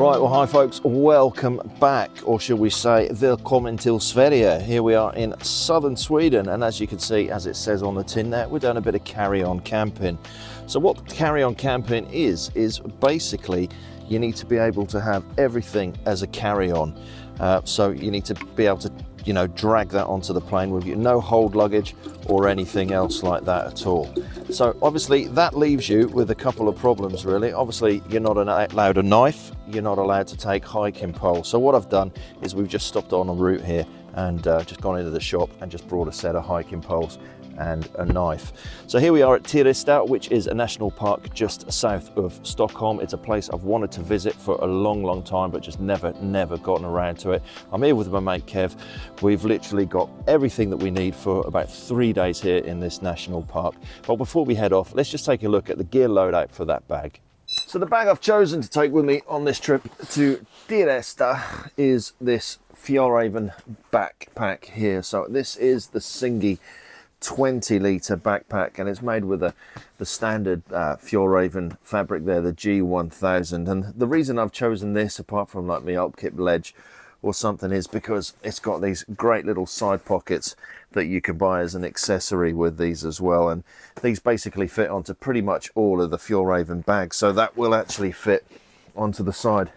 Right, well, hi folks, welcome back, or should we say, Välkommen till Sverige. Here we are in southern Sweden, and as you can see, as it says on the tin there, we're doing a bit of carry-on camping. So what carry-on camping is basically you need to be able to have everything as a carry-on. So you need to be able to, you know, drag that onto the plane with you, no hold luggage or anything else like that at all. So obviously that leaves you with a couple of problems really. Obviously you're not allowed a knife, you're not allowed to take hiking poles. So what I've done is we've just stopped on a route here and just gone into the shop and just brought a set of hiking poles and a knife. So here we are at Tyresta, which is a national park just south of Stockholm. It's a place I've wanted to visit for a long time, but just never gotten around to it. I'm here with my mate Kev. We've literally got everything that we need for about 3 days here in this national park. But before we head off, let's just take a look at the gear loadout for that bag. So the bag I've chosen to take with me on this trip to Tyresta is this Fjällräven backpack here. So this is the Singi 20-litre backpack, and it's made with the standard Fjällräven fabric there, the G1000. And the reason I've chosen this, apart from like my Alpkip ledge or something, is because it's got these great little side pockets that you can buy as an accessory with these as well. And these basically fit onto pretty much all of the Fjällräven bags, so that will actually fit onto the side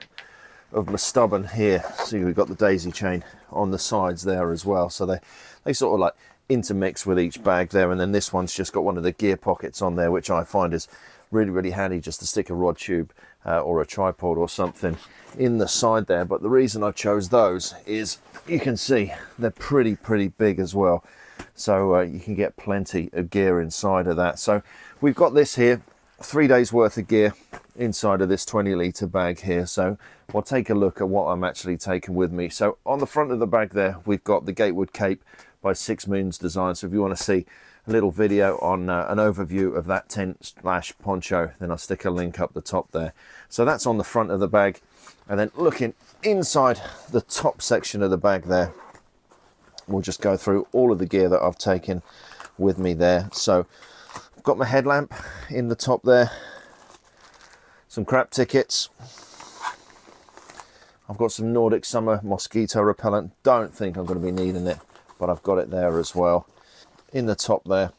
of my stubborn here. See, we've got the daisy chain on the sides there as well, so they sort of like intermix with each bag there. And then this one's just got one of the gear pockets on there, which I find is really handy, just to stick a rod tube or a tripod or something in the side there. But the reason I chose those is you can see they're pretty big as well, so you can get plenty of gear inside of that. So we've got this here, 3 days worth of gear inside of this 20-litre bag here. So we'll take a look at what I'm actually taking with me. So on the front of the bag there, we've got the Gatewood Cape by 6 Moons Design. So if you want to see a little video on an overview of that tent/poncho, then I'll stick a link up the top there. So that's on the front of the bag. And then looking inside the top section of the bag there, we'll just go through all of the gear that I've taken with me there. So I've got my headlamp in the top there, some crap tickets, I've got some Nordic Summer mosquito repellent. Don't think I'm going to be needing it, but I've got it there as well. In the top there,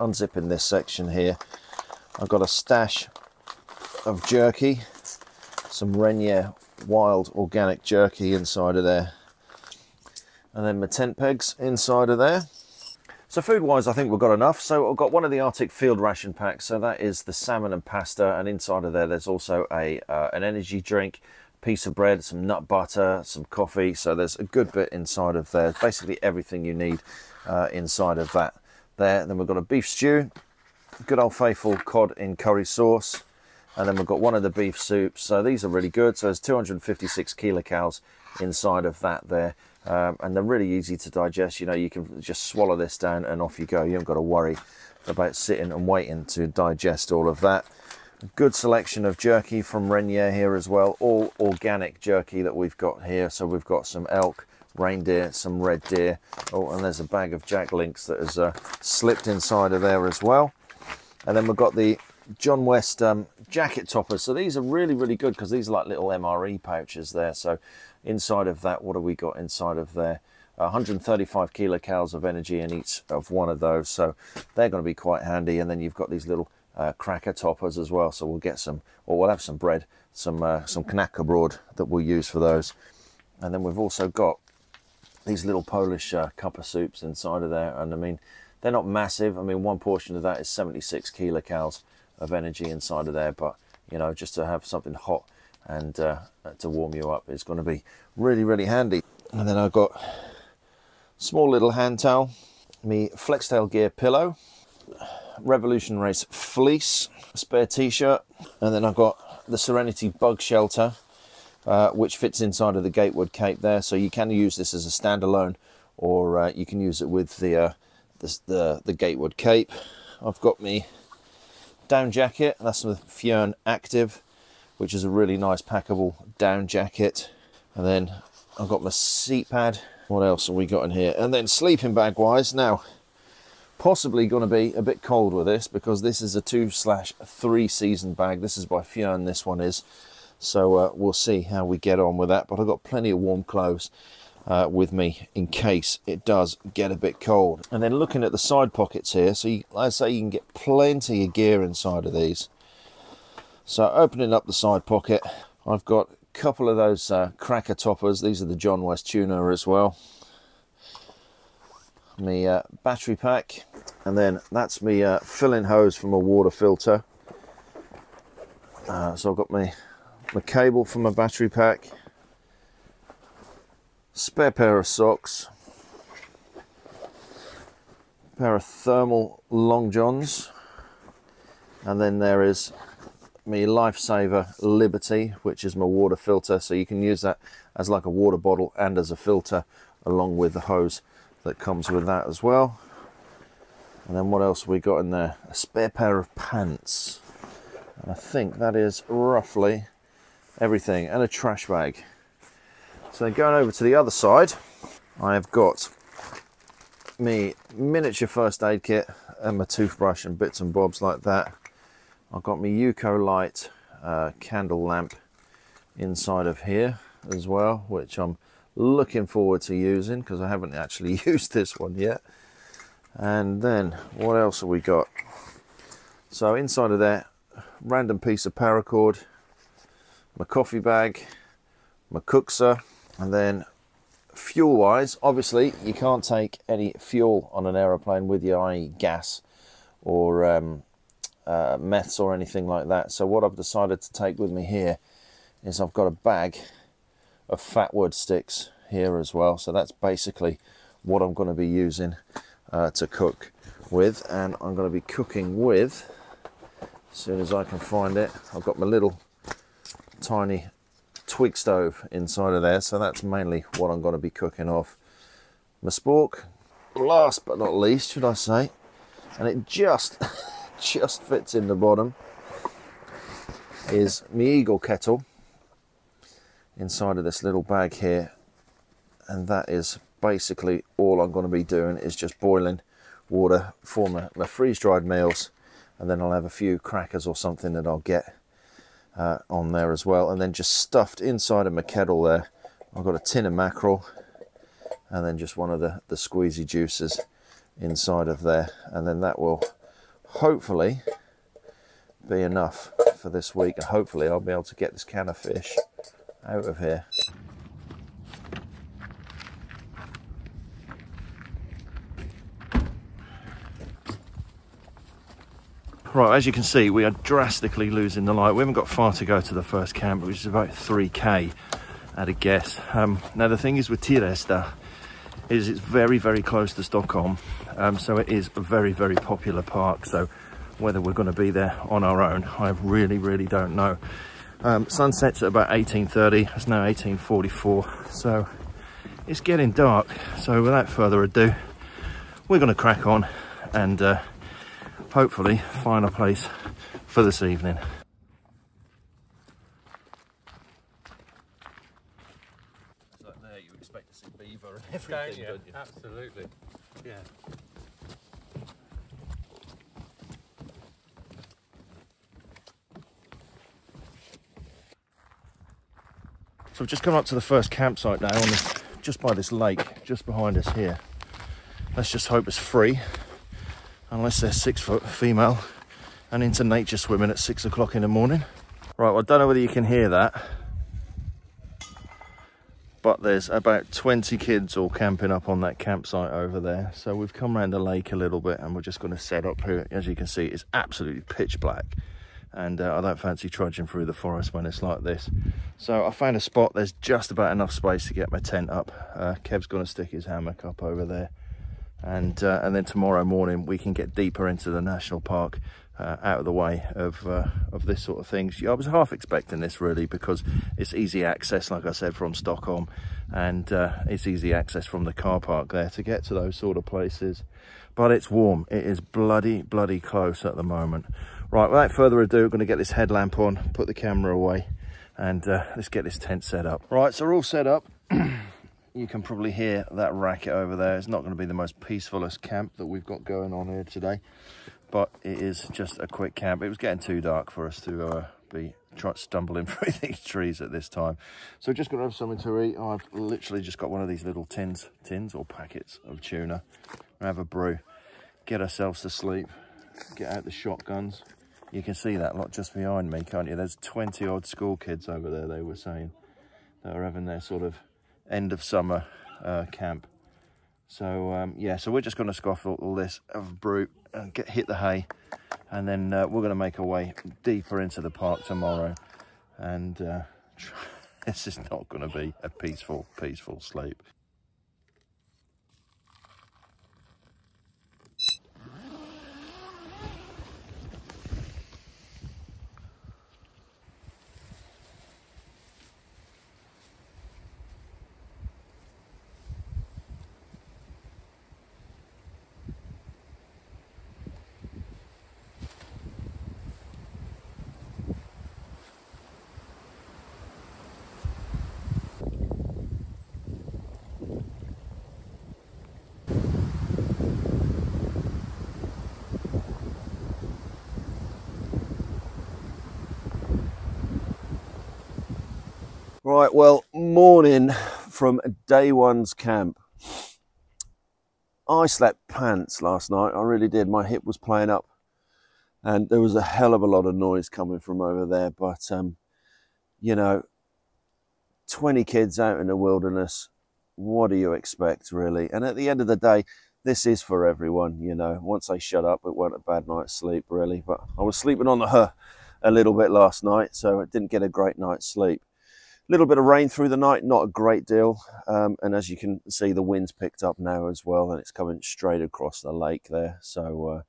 unzipping this section here, I've got a stash of jerky, some Ryanair wild organic jerky inside of there, and then my tent pegs inside of there. So food wise, I think we've got enough. So I've got one of the Arctic field ration packs, so that is the salmon and pasta, and inside of there there's also an energy drink, piece of bread, some nut butter, some coffee. So there's a good bit inside of there, basically everything you need inside of that there. Then we've got a beef stew, good old faithful cod in curry sauce, and then we've got one of the beef soups. So these are really good. So there's 256 kilocalories inside of that there, and they're really easy to digest. You know, you can just swallow this down and off you go. You haven't got to worry about sitting and waiting to digest all of that. Good selection of jerky from Ryanair here as well, all organic jerky that we've got here. So we've got some elk, reindeer, some red deer. Oh, and there's a bag of Jack Links that has slipped inside of there as well. And then we've got the John West jacket toppers. So these are really good, because these are like little MRE pouches there. So inside of that, what have we got inside of there? 135 kilocalories of energy in each of one of those, so they're going to be quite handy. And then you've got these little cracker toppers as well, so we'll get some, or we'll have some bread, some knackebröd that we'll use for those. And then we've also got these little Polish cup of soups inside of there, and I mean, they're not massive. I mean, one portion of that is 76 kilocalories of energy inside of there, but you know, just to have something hot and to warm you up is going to be really handy. And then I've got small little hand towel, me Flextail Gear pillow, Revolution Race fleece, a spare t-shirt, and then I've got the Serenity bug shelter, which fits inside of the Gatewood Cape there. So you can use this as a standalone, or you can use it with the Gatewood Cape. I've got me down jacket, that's the Fjern Active, which is a really nice packable down jacket. And then I've got my seat pad. What else have we got in here? And then sleeping bag wise, now possibly going to be a bit cold with this, because this is a 2/3 season bag. This is by Fjern, this one is. So we'll see how we get on with that. But I've got plenty of warm clothes with me in case it does get a bit cold. And then looking at the side pockets here, so like I say, you can get plenty of gear inside of these. So opening up the side pocket, I've got a couple of those cracker toppers. These are the John West tuna as well. Me battery pack, and then that's me filling hose from a water filter. So I've got my cable for my battery pack, spare pair of socks, pair of thermal long johns, and then there is my Lifesaver Liberty, which is my water filter, so you can use that as like a water bottle and as a filter, along with the hose that comes with that as well. And then what else have we got in there? A spare pair of pants, and I think that is roughly everything, and a trash bag. So going over to the other side, I have got me miniature first aid kit and my toothbrush and bits and bobs like that. I've got my Yuko Light candle lamp inside of here as well, which I'm looking forward to using because I haven't actually used this one yet. And then what else have we got? So inside of there, random piece of paracord, my coffee bag, my cookser, and then fuel wise, obviously you can't take any fuel on an aeroplane with you, i.e. gas or meths or anything like that. So what I've decided to take with me here is I've got a bag of fat wood sticks here as well. So that's basically what I'm going to be using to cook with, and I'm going to be cooking with, as soon as I can find it, I've got my little tiny twig stove inside of there, so that's mainly what I'm going to be cooking off. My spork, last but not least, should I say, and it just just fits in the bottom, is my Eagle kettle inside of this little bag here, and that is basically all I'm going to be doing, is just boiling water for my freeze-dried meals, and then I'll have a few crackers or something that I'll get on there as well. And then just stuffed inside of my kettle there, I've got a tin of mackerel, and then just one of the squeezy juices inside of there, and then that will hopefully be enough for this week, and hopefully I'll be able to get this can of fish out of here. Right, as you can see, we are drastically losing the light. We haven't got far to go to the first camp, which is about 3k at a guess. Now the thing is with Tyresta is it's very, very close to Stockholm, so it is a very, very popular park. So whether we're going to be there on our own, I really don't know. Sunset's at about 18:30. It's now 18:44, so it's getting dark. So without further ado, we're going to crack on and hopefully find a place for this evening. It's like there, you expect to see beaver and everything, don't you? Absolutely, yeah. So we've just come up to the first campsite now, on this, just by this lake, just behind us here. Let's just hope it's free, unless they're 6 foot female and into nature swimming at 6 o'clock in the morning. Right, well, I don't know whether you can hear that, but there's about 20 kids all camping up on that campsite over there. So we've come around the lake a little bit and we're just going to set up here. As you can see, it's absolutely pitch black, and I don't fancy trudging through the forest when it's like this. So I found a spot. There's just about enough space to get my tent up. Kev's going to stick his hammock up over there, and then tomorrow morning we can get deeper into the national park, out of the way of this sort of things. I was half expecting this really, because it's easy access, like I said, from Stockholm, and it's easy access from the car park there to get to those sort of places. But it's warm. It is bloody close at the moment. Right, without further ado, we're going to get this headlamp on, put the camera away, and let's get this tent set up. Right, so we're all set up. You can probably hear that racket over there. It's not going to be the most peacefulest camp that we've got going on here today, but it is just a quick camp. It was getting too dark for us to be stumbling through these trees at this time. So just got to have something to eat. I've literally just got one of these little tins or packets of tuna. Have a brew, get ourselves to sleep, get out the shotguns. You can see that lot just behind me, can't you? There's 20 odd school kids over there, they were saying, that are having their sort of end of summer camp. So yeah, so we're just going to scoff all this, have a brew and hit the hay, and then we're going to make our way deeper into the park tomorrow. And this is not going to be a peaceful sleep. Right, well, morning from day one's camp. I slept pants last night, I really did. My hip was playing up and there was a hell of a lot of noise coming from over there. But, you know, 20 kids out in the wilderness, what do you expect, really? And at the end of the day, this is for everyone, you know. Once they shut up, it wasn't a bad night's sleep, really. But I was sleeping on the a little bit last night, so I didn't get a great night's sleep. Little bit of rain through the night, not a great deal, and as you can see, the wind's picked up now as well, and it's coming straight across the lake there, so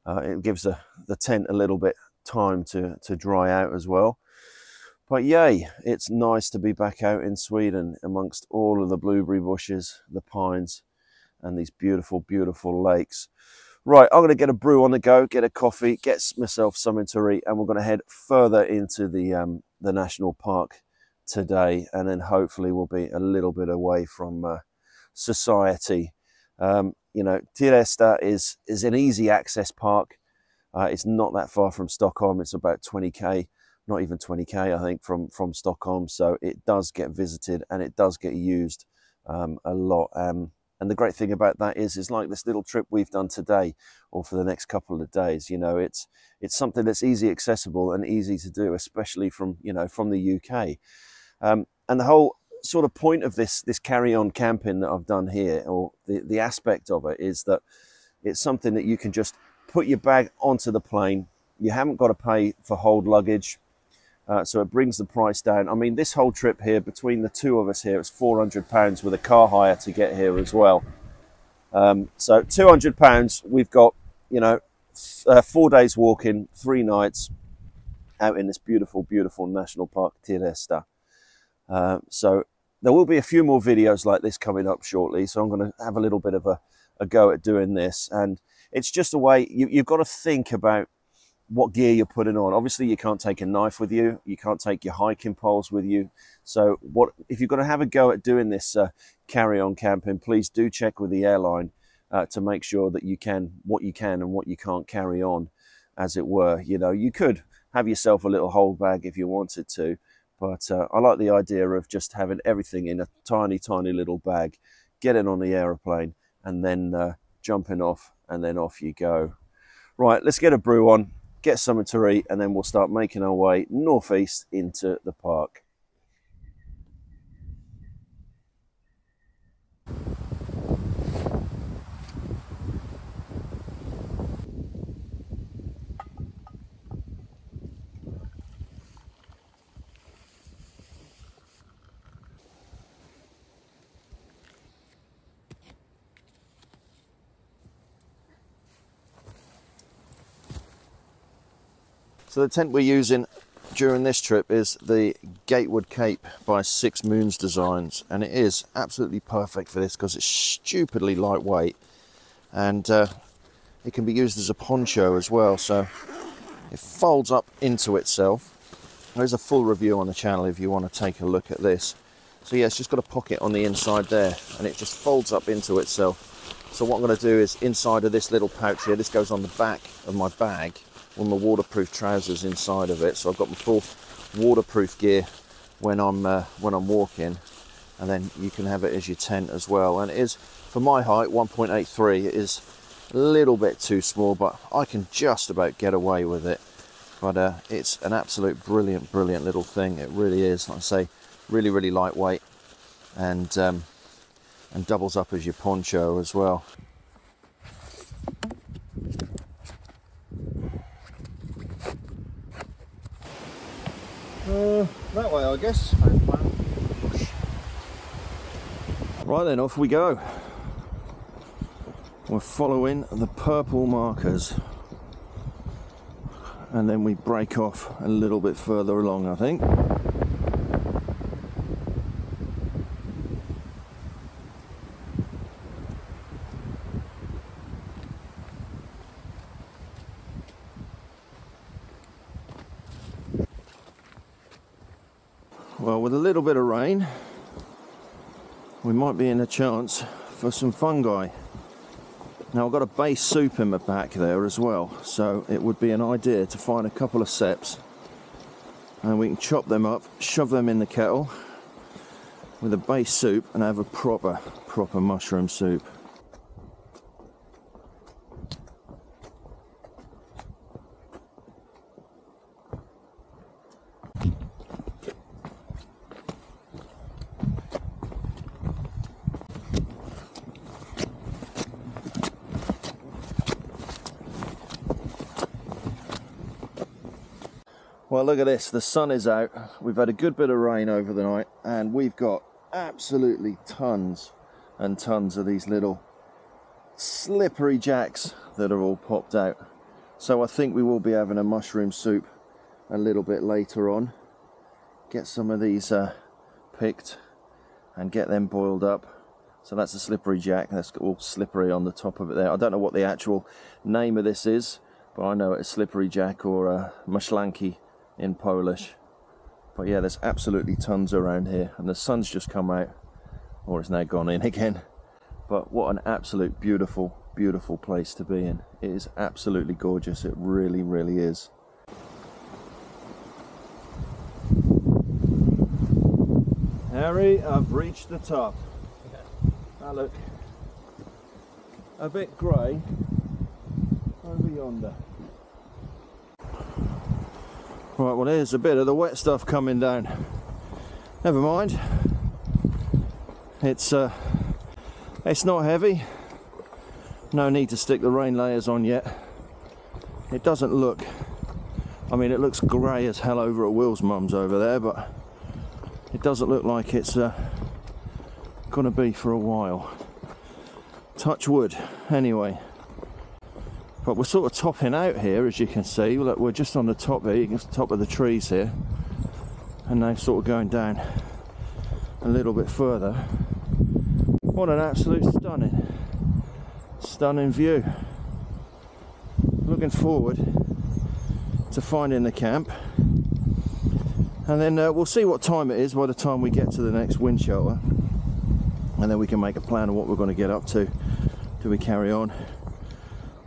it gives the tent a little bit time to dry out as well. But yay, it's nice to be back out in Sweden amongst all of the blueberry bushes, the pines, and these beautiful lakes. Right, I'm going to get a brew on the go, get a coffee, get myself something to eat, and we're going to head further into the national park today, and then hopefully we'll be a little bit away from society. You know, Tyresta is an easy access park. It's not that far from Stockholm. It's about 20k, not even 20k I think from Stockholm, so it does get visited and it does get used a lot. And the great thing about that is like this little trip we've done today or for the next couple of days, you know, it's something that's easy accessible and easy to do, especially from, you know, from the UK. And the whole sort of point of this carry-on camping that I've done here, or the aspect of it, is that it's something that you can just put your bag onto the plane. You haven't got to pay for hold luggage, so it brings the price down. I mean, this whole trip here, between the two of us here, it's £400 with a car hire to get here as well. So £200, we've got, you know, 4 days walking, 3 nights out in this beautiful national park, Tyresta. So there will be a few more videos like this coming up shortly, so I'm going to have a little bit of a go at doing this. And it's just a way, you've got to think about what gear you're putting on. Obviously you can't take a knife with you, you can't take your hiking poles with you, so if you're going to have a go at doing this carry-on camping, please do check with the airline to make sure that you can and what you can't carry on, as it were. You know, you could have yourself a little hold bag if you wanted to, but I like the idea of just having everything in a tiny little bag, getting on the aeroplane and then jumping off, and then off you go. Right, let's get a brew on, get something to eat, and then we'll start making our way northeast into the park. So the tent we're using during this trip is the Gatewood Cape by Six Moons Designs, and it is absolutely perfect for this because it's stupidly lightweight, and it can be used as a poncho as well, so it folds up into itself. There's a full review on the channel if you want to take a look at this. So yeah, it's just got a pocket on the inside there, and it just folds up into itself. So what I'm going to do is, inside of this little pouch here, this goes on the back of my bag, with my waterproof trousers inside of it. So I've got my full waterproof gear when I'm walking, and then you can have it as your tent as well. And it is, for my height, 1.83, it is a little bit too small, but I can just about get away with it. But it's an absolute brilliant little thing. It really is. Like I say, really lightweight, and doubles up as your poncho as well. That way, I guess. Right then, off we go. We're following the purple markers, and then we break off a little bit further along, I think. Well, with a little bit of rain, we might be in a chance for some fungi. Now, I've got a base soup in my back there as well, so it would be an idea to find a couple of seps, and we can chop them up, shove them in the kettle with a base soup, and have a proper mushroom soup. Well, look at this, the sun is out. We've had a good bit of rain over the night, and we've got absolutely tons and tons of these little slippery jacks that are all popped out. So I think we will be having a mushroom soup a little bit later on. Get some of these picked and get them boiled up. So that's a slippery jack, that's all slippery on the top of it there. I don't know what the actual name of this is, but I know it's slippery jack or maślanki in Polish. But yeah, there's absolutely tons around here, and the sun's just come out, or it's now gone in again. But what an absolute beautiful place to be in. It is absolutely gorgeous, it really is. Harry, I've reached the top. Now look, a bit grey over yonder. Right, well, here's a bit of the wet stuff coming down. Never mind. It's not heavy. No need to stick the rain layers on yet. It doesn't look, I mean, it looks grey as hell over at Will's mum's over there, but it doesn't look like it's gonna be for a while. Touch wood, anyway. But we're sort of topping out here, as you can see. Look, we're just on the top here, you can see the top of the trees here, and they're sort of going down a little bit further. What an absolute stunning view. Looking forward to finding the camp, and then we'll see what time it is by the time we get to the next wind shelter, and then we can make a plan of what we're going to get up to. Do we carry on,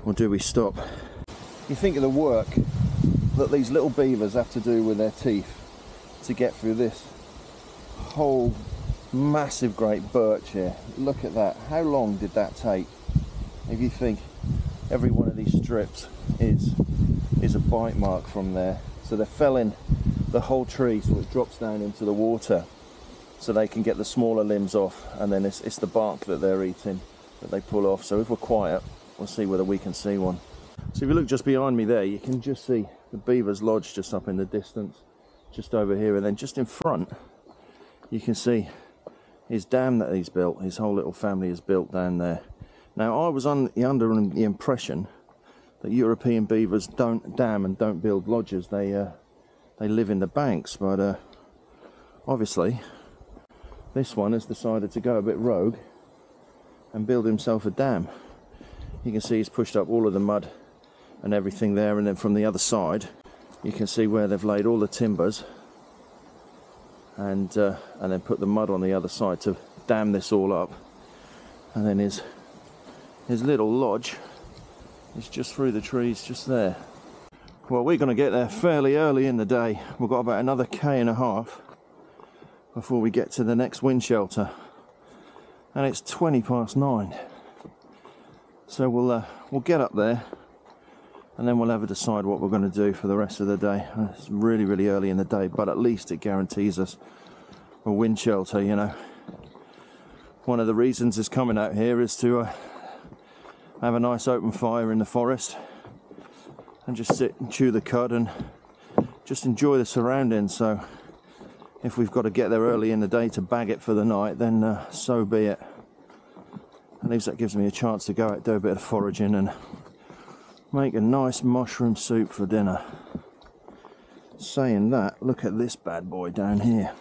or do we stop? You think of the work that these little beavers have to do with their teeth to get through this whole massive great birch here. Look at that. How long did that take? If you think every one of these strips is a bite mark from there. So they're felling the whole tree so it drops down into the water, so they can get the smaller limbs off, and then it's the bark that they're eating that they pull off. So if we're quiet, we'll see whether we can see one. So if you look just behind me there, you can just see the beaver's lodge just up in the distance, just over here, and then just in front you can see his dam that he's built. His whole little family is built down there. Now, I was under the impression that European beavers don't dam and don't build lodges. They live in the banks, but obviously this one has decided to go a bit rogue and build himself a dam. You can see he's pushed up all of the mud and everything there, and then from the other side you can see where they've laid all the timbers, and then put the mud on the other side to dam this all up. And then his little lodge is just through the trees just there. Well, we're going to get there fairly early in the day. We've got about another K&a-half before we get to the next wind shelter, and it's 9:20. So we'll get up there, and then we'll have to decide what we're going to do for the rest of the day. It's really, really early in the day, but at least it guarantees us a wind shelter, you know. One of the reasons it's coming out here is to have a nice open fire in the forest and just sit and chew the cud and just enjoy the surroundings. So if we've got to get there early in the day to bag it for the night, then so be it. At least that gives me a chance to go out, do a bit of foraging and make a nice mushroom soup for dinner. Saying that, look at this bad boy down here.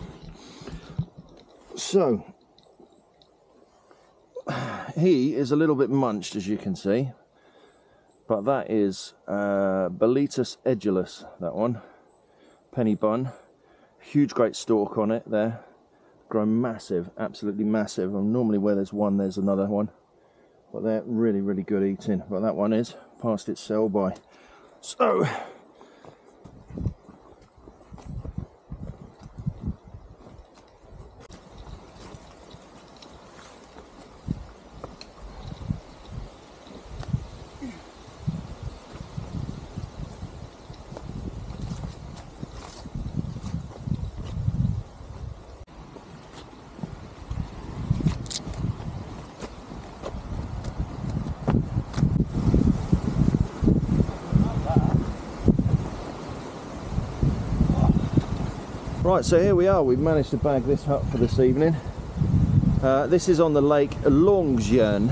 So he is a little bit munched, as you can see, but that is Boletus edulis, that one, penny bun, huge great stalk on it there, grown massive, absolutely massive. And normally where there's one, there's another one, but they're really, really good eating. But that one is past its sell by. So right, so here we are. We've managed to bag this hut for this evening. This is on the lake Långsjön.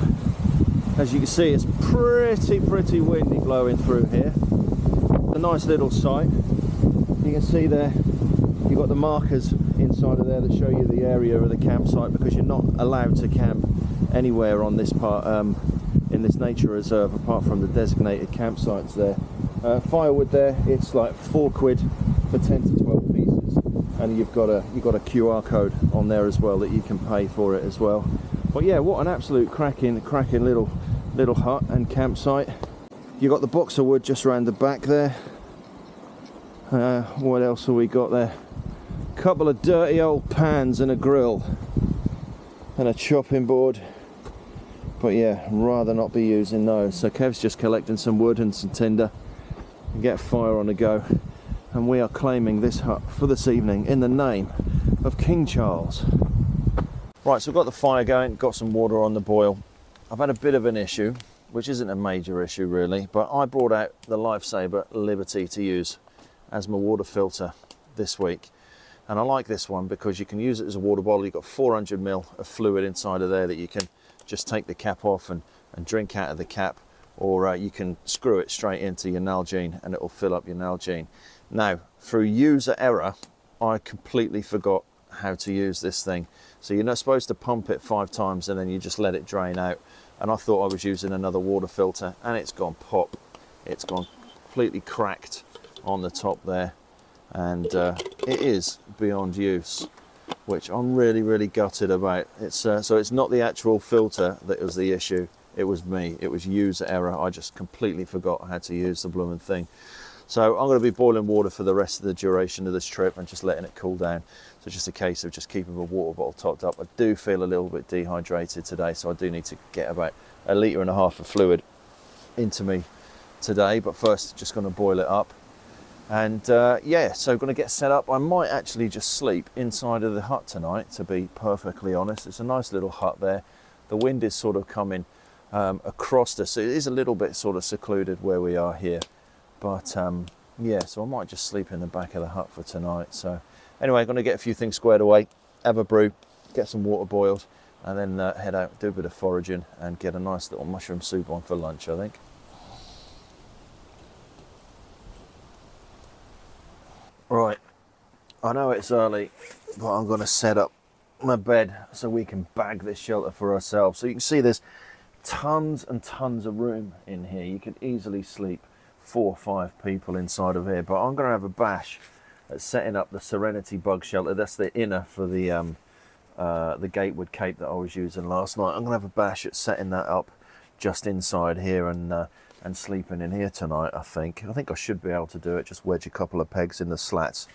As you can see, it's pretty windy blowing through here. A nice little site. You can see there, you've got the markers inside of there that show you the area of the campsite, because you're not allowed to camp anywhere on this part in this nature reserve apart from the designated campsites there. Firewood there, it's like £4 for 10 to 12 pieces, and you've got a QR code on there as well that you can pay for it as well. But yeah, what an absolute cracking little hut and campsite. You got the box of wood just around the back there. What else have we got there? Couple of dirty old pans and a grill and a chopping board, but yeah, rather not be using those. So Kev's just collecting some wood and some tinder and get a fire on the go, and we are claiming this hut for this evening in the name of King Charles. Right, so we've got the fire going, got some water on the boil. I've had a bit of an issue, which isn't a major issue really, but I brought out the Lifesaver Liberty to use as my water filter this week. And I like this one because you can use it as a water bottle. You've got 400 ml of fluid inside of there that you can just take the cap off and drink out of the cap, or you can screw it straight into your Nalgene and it will fill up your Nalgene. Now, through user error, I completely forgot how to use this thing. So you're not supposed to pump it 5 times and then you just let it drain out. And I thought I was using another water filter, and it's gone pop. It's gone completely cracked on the top there, and it is beyond use, which I'm really gutted about. It's so it's not the actual filter that was the issue, it was me. It was user error. I just completely forgot how to use the blooming thing. So I'm going to be boiling water for the rest of the duration of this trip and just letting it cool down. So it's just a case of just keeping the water bottle topped up. I do feel a little bit dehydrated today, so I do need to get about 1.5 litres of fluid into me today. But first, just going to boil it up. And yeah, so going to get set up. I might actually just sleep inside of the hut tonight, to be perfectly honest. It's a nice little hut there. The wind is sort of coming across us. It is a little bit sort of secluded where we are here. But yeah, so I might just sleep in the back of the hut for tonight. So anyway, going to get a few things squared away, have a brew, get some water boiled, and then head out, do a bit of foraging and get a nice little mushroom soup on for lunch, I think. Right, I know it's early, but I'm going to set up my bed so we can bag this shelter for ourselves. So you can see there's tons and tons of room in here. You can easily sleep 4 or 5 people inside of here, but I'm going to have a bash at setting up the Serenity bug shelter. That's the inner for the gatewood cape that I was using last night. I'm going to have a bash at setting that up just inside here and and sleeping in here tonight, I think. I should be able to do it. Just wedge a couple of pegs in the slats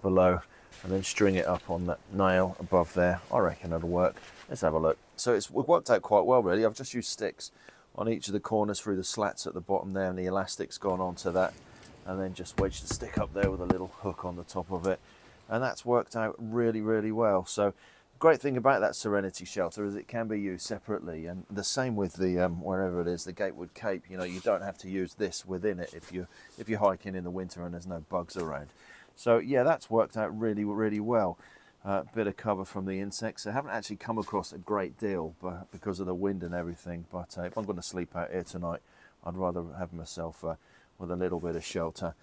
below and then string it up on that nail above there. I reckon it'll work. Let's have a look. So it's worked out quite well, really. I've just used sticks on each of the corners through the slats at the bottom there, and the elastic's gone onto that, and then just wedged the stick up there with a little hook on the top of it, and that's worked out really, really well. So great thing about that Serenity shelter is it can be used separately, and the same with the wherever it is, the Gatewood Cape. You know, you don't have to use this within it if you're hiking in the winter and there's no bugs around. So yeah, that's worked out really, really well. Bit of cover from the insects. I haven't actually come across a great deal because of the wind and everything, but if I'm going to sleep out here tonight, I'd rather have myself with a little bit of shelter.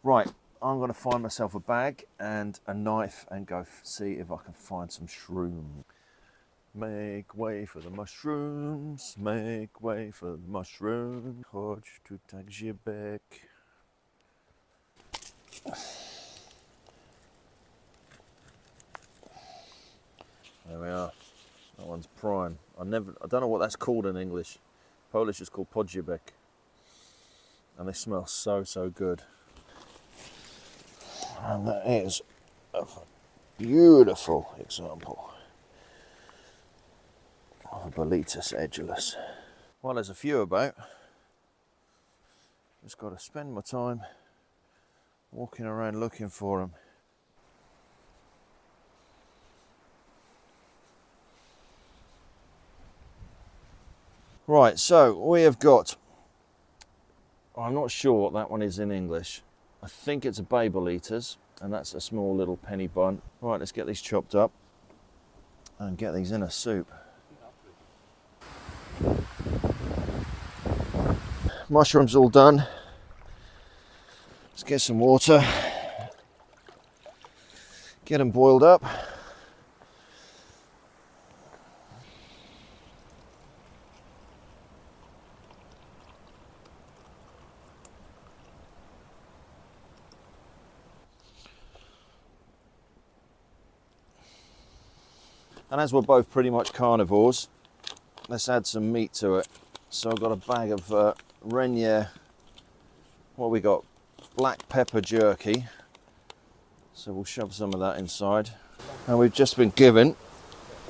Right, I'm going to find myself a bag and a knife and go see if I can find some shrooms. Make way for the mushrooms, make way for the mushrooms. Chodź tu tak zibek. There we are. That one's prime. I don't know what that's called in English. Polish is called podjebek. And they smell so, so good. And that is a beautiful example of a Boletus edulis. Well, there's a few about. Just got to spend my time walking around looking for them. Right, so we have got, I'm not sure what that one is in English. I think it's a bay Boletus, and that's a small little penny bun. Right, let's get these chopped up and get these in a soup. Mushrooms all done. Let's get some water, get them boiled up. And as we're both pretty much carnivores, let's add some meat to it. So I've got a bag of Ryanair, what we got, black pepper jerky. So we'll shove some of that inside. And we've just been given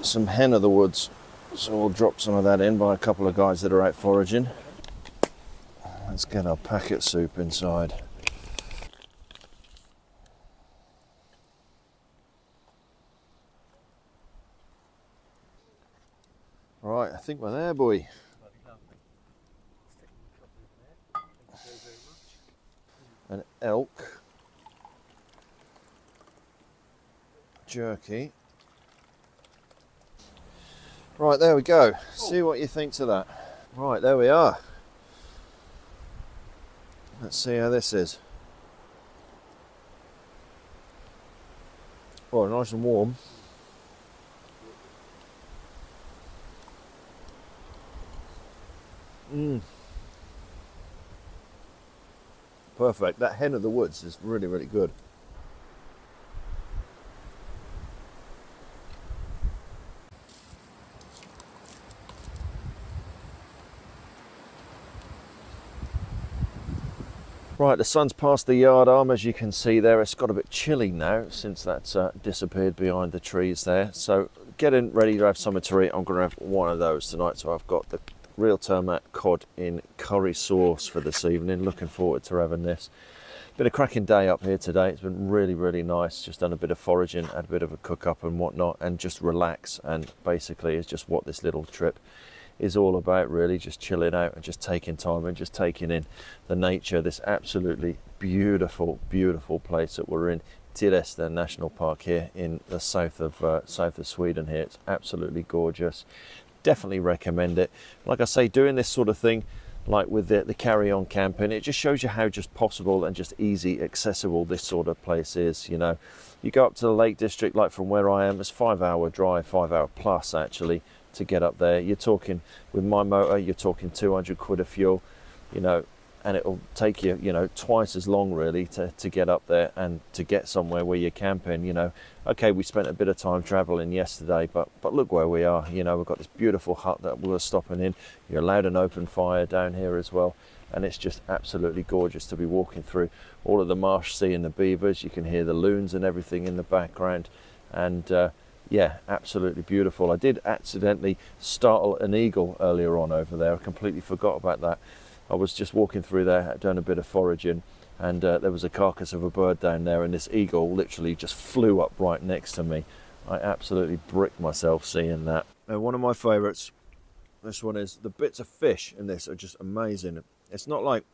some hen of the woods. So we'll drop some of that in by a couple of guys that are out foraging. Let's get our packet soup inside. Right, I think we're there, boy. An elk jerky. Right, there we go. See what you think to that. Right, there we are. Let's see how this is. Oh, nice and warm. Perfect. That hen of the woods is really, really good. Right, the sun's past the yard arm, as you can see there. It's got a bit chilly now since that's disappeared behind the trees there. So getting ready to have something to eat. I'm going to have one of those tonight. So I've got the real Termat cod in curry sauce for this evening. Looking forward to having this. Been a cracking day up here today. It's been really, really nice. Just done a bit of foraging, had a bit of a cook up and whatnot, and just relax. And basically it's just what this little trip is all about, really. Just chilling out and just taking time and just taking in the nature. This absolutely beautiful, beautiful place that we're in, Tyresta National Park here in the south of Sweden here. It's absolutely gorgeous. Definitely recommend it. Like I say, doing this sort of thing, like with the carry-on camping, it just shows you how just possible and just easy accessible this sort of place is. You know, you go up to the Lake District, like from where I am, it's 5-hour drive, 5-hour plus actually, to get up there. You're talking, with my motor, you're talking 200 quid of fuel, you know, and it'll take you, you know, twice as long really to get up there and to get somewhere where you're camping. You know, okay, we spent a bit of time traveling yesterday, but look where we are. You know, we've got this beautiful hut that we're stopping in. You're allowed an open fire down here as well. and it's just absolutely gorgeous to be walking through all of the marsh, seeing the beavers. You can hear the loons and everything in the background, and yeah, absolutely beautiful. I did accidentally startle an eagle earlier on over there. I completely forgot about that. I was just walking through there doing a bit of foraging, and there was a carcass of a bird down there, and this eagle literally just flew up right next to me. I absolutely bricked myself seeing that. Now, one of my favourites, this one is, the bits of fish in this are just amazing. It's not like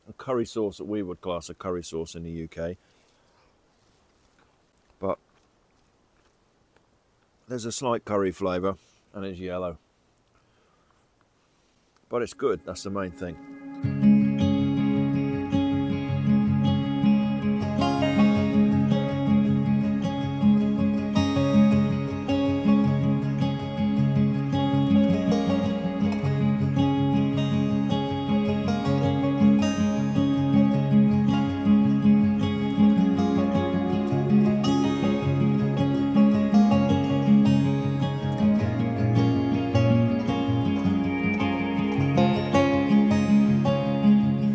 a curry sauce that we would class a curry sauce in the UK, but there's a slight curry flavour and it's yellow. But it's good, that's the main thing.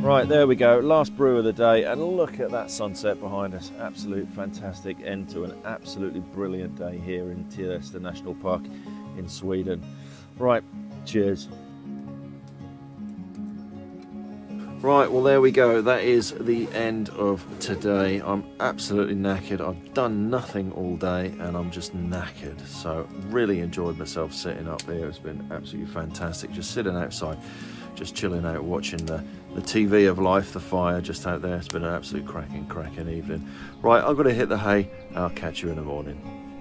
Right, there we go, last brew of the day, and look at that sunset behind us. Absolute fantastic end to an absolutely brilliant day here in Tyresta National Park in Sweden. Right, cheers. Right, well there we go, that is the end of today. I'm absolutely knackered. I've done nothing all day and I'm just knackered. So really enjoyed myself sitting up here. It's been absolutely fantastic, just sitting outside, just chilling out, watching the TV of life, the fire just out there. It's been an absolute cracking evening. Right, I'm going to hit the hay and I'll catch you in the morning.